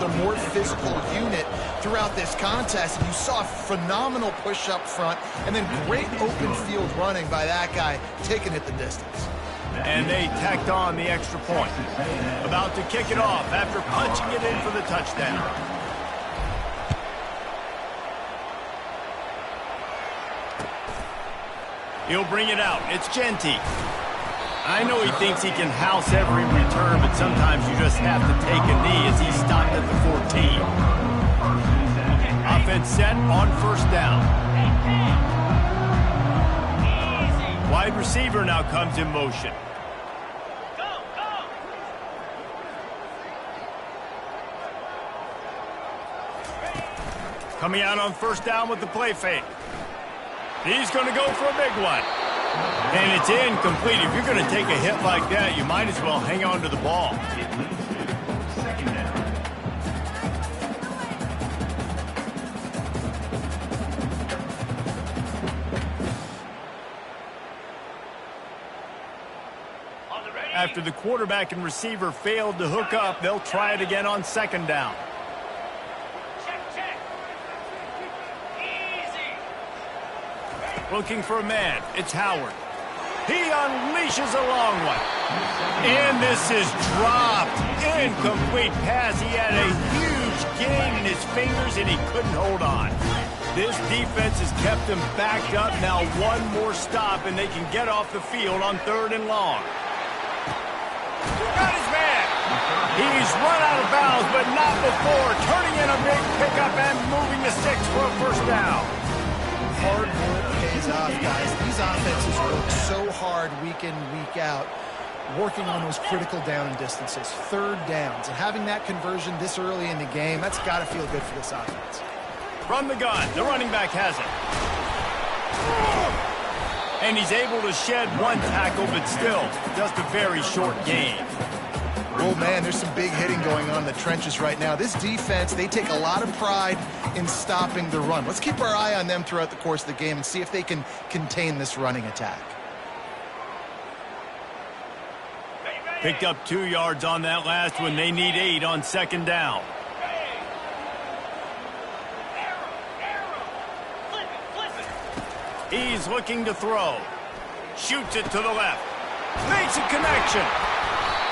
a more physical unit throughout this contest. You saw a phenomenal push up front, and then great open field running by that guy, taking it the distance. And they tacked on the extra point. About to kick it off after punching it in for the touchdown. He'll bring it out. It's Genty. I know he thinks he can house every return, but sometimes you just have to take a knee as he stopped at the 14. Offense set on first down. Wide receiver now comes in motion. Coming out on first down with the play fake. He's going to go for a big one. And it's incomplete. If you're going to take a hit like that, you might as well hang on to the ball. After the quarterback and receiver failed to hook up, they'll try it again on second down. Looking for a man. It's Howard. He unleashes a long one. And this is dropped. Incomplete pass. He had a huge gain in his fingers, and he couldn't hold on. This defense has kept him backed up. Now one more stop, and they can get off the field on third and long. Got his man. He's run out of bounds, but not before. Turning in a big pickup and moving the sticks for a first down. Hard work pays off, guys. These offenses work so hard week in, week out, working on those critical down distances, third downs, and having that conversion this early in the game, that's got to feel good for this offense. From the gun, the running back has it. And he's able to shed one tackle, but still, just a very short gain. Oh, man, there's some big hitting going on in the trenches right now. This defense, they take a lot of pride in stopping the run. Let's keep our eye on them throughout the course of the game and see if they can contain this running attack. Picked up 2 yards on that last one. They need 8 on second down. He's looking to throw. Shoots it to the left. Makes a connection.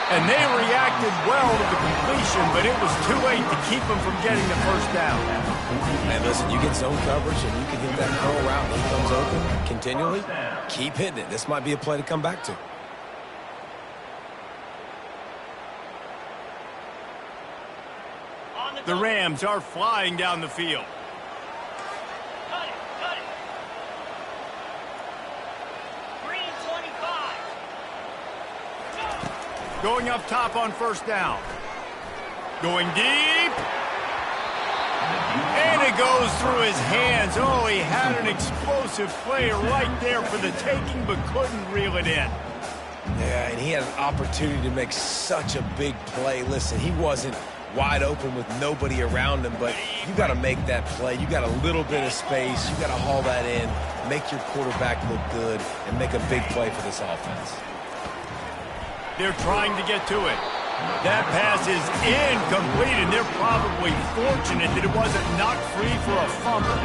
And they reacted well to the completion, but it was too late to keep them from getting the first down. And listen, you get zone coverage and you can hit that curl route when it comes open continually. Keep hitting it. This might be a play to come back to. The Rams are flying down the field. Going up top on first down. Going deep. And it goes through his hands. Oh, he had an explosive play right there for the taking, but couldn't reel it in. Yeah, and he had an opportunity to make such a big play. Listen, he wasn't wide open with nobody around him, but you got to make that play. You got a little bit of space. You got to haul that in, make your quarterback look good, and make a big play for this offense. They're trying to get to it. That pass is incomplete, and they're probably fortunate that it wasn't knocked free for a fumble.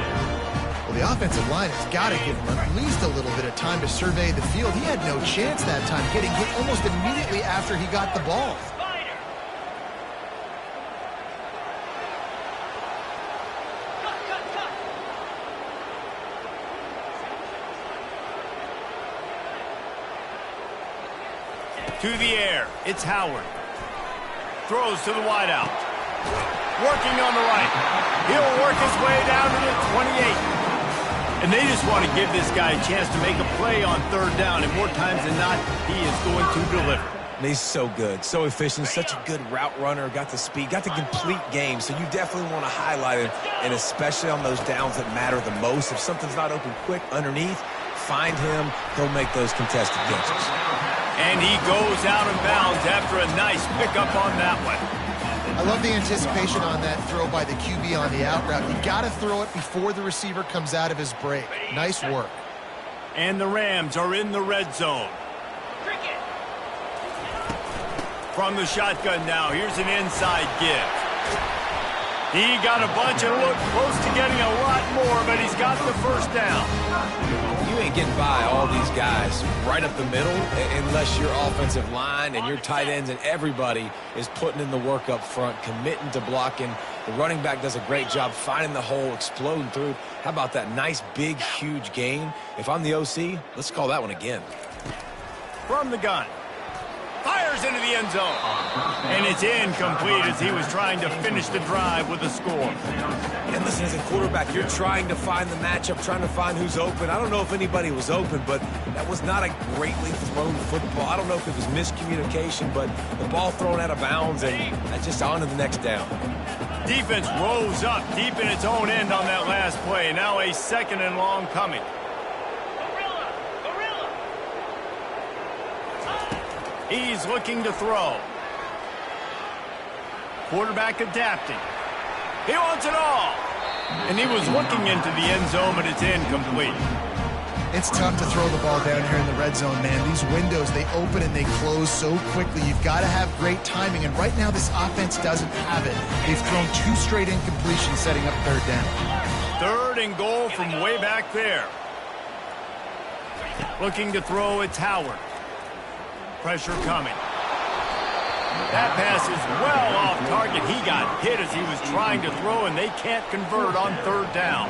Well, the offensive line has got to give him at least a little bit of time to survey the field. He had no chance that time, getting hit almost immediately after he got the ball. To the air, it's Howard. Throws to the wideout. Working on the right. He'll work his way down to the 28. And they just want to give this guy a chance to make a play on third down, and more times than not, he is going to deliver. And he's so good, so efficient, such a good route runner, got the speed, got the complete game, so you definitely want to highlight him, and especially on those downs that matter the most. If something's not open quick underneath, find him, he'll make those contested catches. And he goes out of bounds after a nice pickup on that one. I love the anticipation on that throw by the QB on the out route. You got to throw it before the receiver comes out of his break. Nice work. And the Rams are in the red zone. From the shotgun now, here's an inside give. He got a bunch and looked close to getting a lot more, but he's got the first down. You ain't getting by all these guys right up the middle unless your offensive line and your tight ends and everybody is putting in the work up front, committing to blocking. The running back does a great job finding the hole, exploding through. How about that nice, big, huge gain? If I'm the OC, let's call that one again. From the gun. Fires into the end zone. And it's incomplete as he was trying to finish the drive with a score. And listen, as a quarterback, you're trying to find the matchup, trying to find who's open. I don't know if anybody was open, but that was not a greatly thrown football. I don't know if it was miscommunication, but the ball thrown out of bounds and just on to the next down. Defense rose up deep in its own end on that last play. Now a 2nd and long coming. He's looking to throw. Quarterback adapting. He wants it all. And he was looking into the end zone, but it's incomplete. It's tough to throw the ball down here in the red zone, man. These windows, they open and they close so quickly. You've got to have great timing, and right now this offense doesn't have it. They've thrown 2 straight incompletions setting up 3rd down. 3rd and goal from way back there. Looking to throw, it's Howard. Pressure coming. That pass is well off target. He got hit as he was trying to throw, and they can't convert on 3rd down.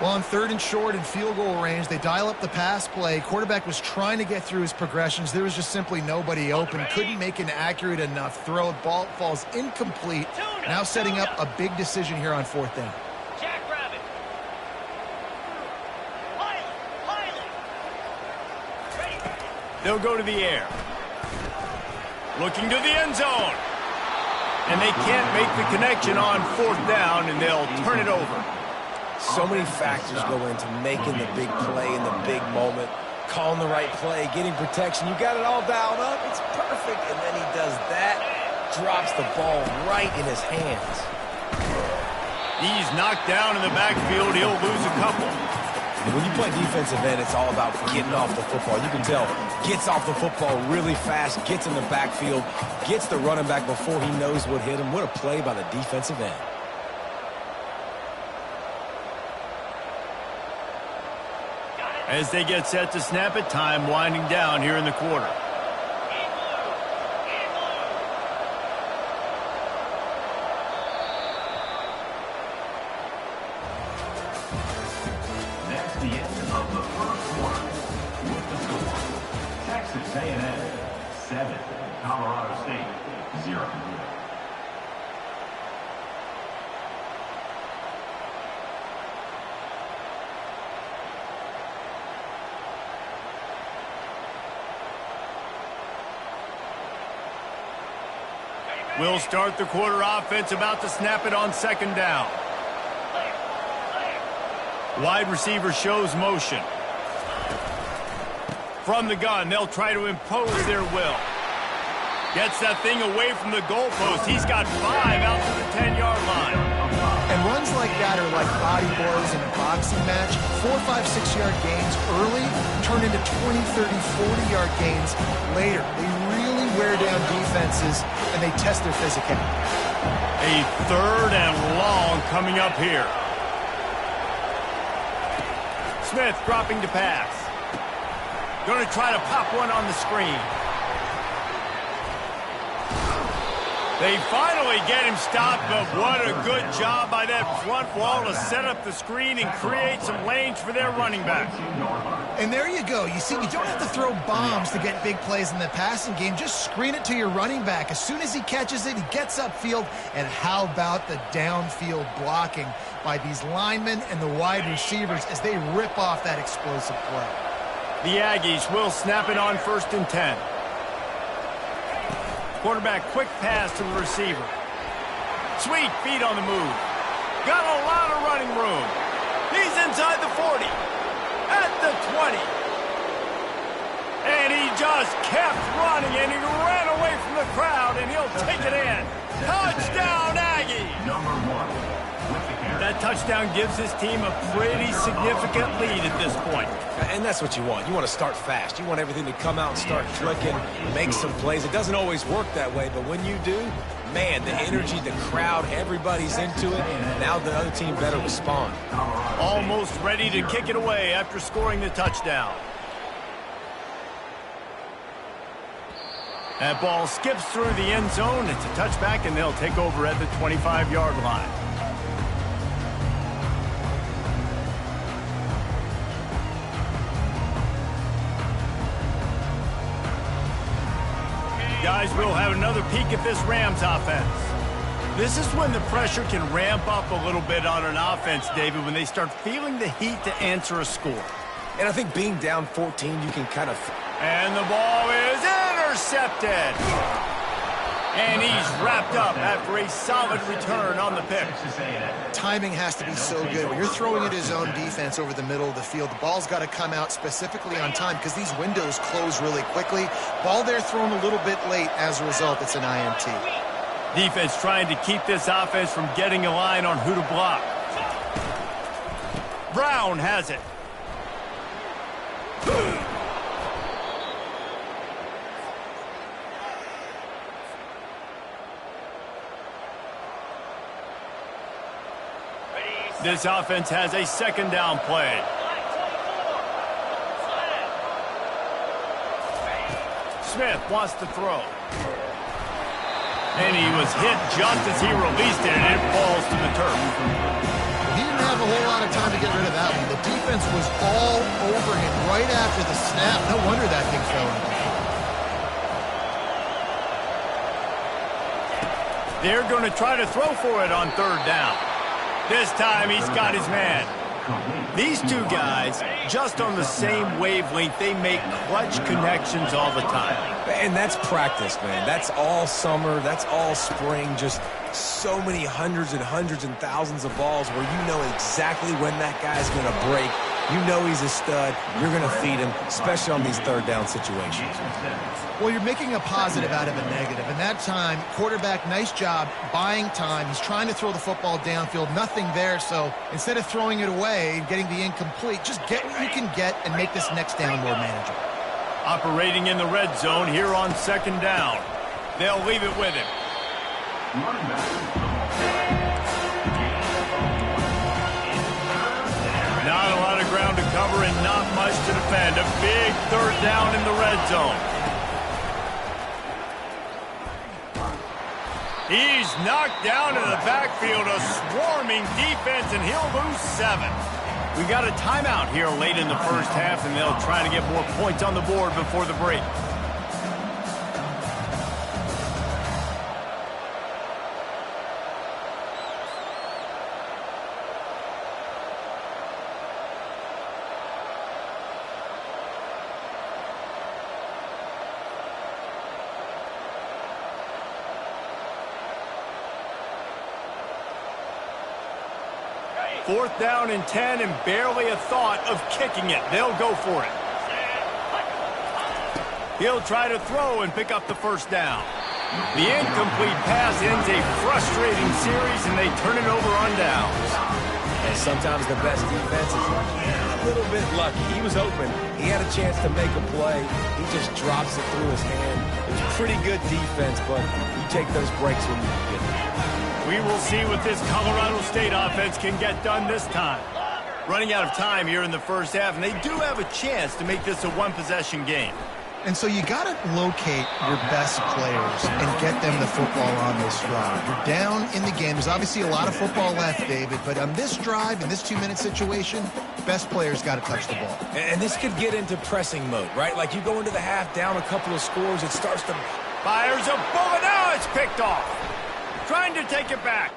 Well, on 3rd and short and field goal range, they dial up the pass play. Quarterback was trying to get through his progressions. There was just simply nobody open. Couldn't make an accurate enough throw. Ball falls incomplete. Now setting up a big decision here on 4th down. They'll go to the air. Looking to the end zone. And they can't make the connection on 4th down, and they'll turn it over. So many factors go into making the big play in the big moment, calling the right play, getting protection. You got it all dialed up. It's perfect. And then he does that, drops the ball right in his hands. He's knocked down in the backfield. He'll lose a couple. When you play defensive end, it's all about getting off the football. You can tell, gets off the football really fast, gets in the backfield, gets the running back before he knows what hit him. What a play by the defensive end. As they get set to snap it, time winding down here in the quarter. That's the end of the 1st quarter. With the score, Texas A&M 7, Colorado State 0. We'll start the quarter offense, about to snap it on 2nd down. Wide receiver shows motion. From the gun, they'll try to impose their will. Gets that thing away from the goalpost. He's got 5 out to the 10-yard line. And runs like that are like body blows in a boxing match. 4, 5, 6-yard gains early turn into 20, 30, 40-yard gains later. They really wear down defenses, and they test their physicality. A 3rd and long coming up here. Smith dropping to pass. Going to try to pop one on the screen. They finally get him stopped, but what a good job by that front wall to set up the screen and create some lanes for their running back. And there you go. You see, you don't have to throw bombs to get big plays in the passing game. Just screen it to your running back. As soon as he catches it, he gets upfield. And how about the downfield blocking by these linemen and the wide receivers as they rip off that explosive play. The Aggies will snap it on 1st and 10. Quarterback quick pass to the receiver. Sweet feet on the move. Got a lot of running room. He's inside the 40. At the 20. And he just kept running, and he ran away from the crowd, and he'll take it in. Touchdown, Aggie! Number 1. That touchdown gives his team a pretty significant lead at this point. And that's what you want. You want to start fast. You want everything to come out and start clicking, make some plays. It doesn't always work that way, but when you do, man, the energy, the crowd, everybody's into it. Now the other team better respond. Almost ready to kick it away after scoring the touchdown. That ball skips through the end zone. It's a touchback, and they'll take over at the 25-yard line. Guys, we'll have another peek at this Rams offense. This is when the pressure can ramp up a little bit on an offense, David, when they start feeling the heat to answer a score. And I think being down 14, you can kind of... And the ball is intercepted. And he's wrapped up after a solid return on the pick. Timing has to be so good. When you're throwing at his own defense over the middle of the field, the ball's got to come out specifically on time because these windows close really quickly. Ball there thrown a little bit late. As a result, it's an INT. Defense trying to keep this offense from getting a line on who to block. Brown has it. This offense has a second down play. Smith wants to throw. And he was hit just as he released it, and it falls to the turf. He didn't have a whole lot of time to get rid of that one. The defense was all over him right after the snap. No wonder that thing fell in. They're going to try to throw for it on third down. This time he's got his man. These two guys, just on the same wavelength, they make clutch connections all the time. And that's practice, man. That's all summer. That's all spring. Just so many hundreds and thousands of balls where you know exactly when that guy's going to break. You know he's a stud. You're going to feed him, especially on these third down situations. Well, you're making a positive out of a negative. And that time, quarterback, nice job buying time. He's trying to throw the football downfield. Nothing there. So instead of throwing it away and getting the incomplete, just get what you can get and make this next down more manageable. Operating in the red zone here on second down. They'll leave it with him. Not a lot of ground to cover and not much to defend. A big third down in the red zone. He's knocked down in the backfield, a swarming defense, and he'll lose 7. We got a timeout here late in the first half, and they'll try to get more points on the board before the break. Fourth down and 10, and barely a thought of kicking it. They'll go for it. He'll try to throw and pick up the first down. The incomplete pass ends a frustrating series, and they turn it over on downs. And sometimes the best defense is a little bit lucky. He was open. He had a chance to make a play. He just drops it through his hand. It was pretty good defense, but you take those breaks when you can get them. We will see what this Colorado State offense can get done this time. Running out of time here in the first half, and they do have a chance to make this a one-possession game. And so you got to locate your best players and get them the football on this drive. You're down in the game. There's obviously a lot of football left, David, but on this drive, in this 2-minute situation, best players got to touch the ball. And this could get into pressing mode, right? Like you go into the half down a couple of scores, it starts to... Fires a bullet. Now it's picked off. Trying to take it back.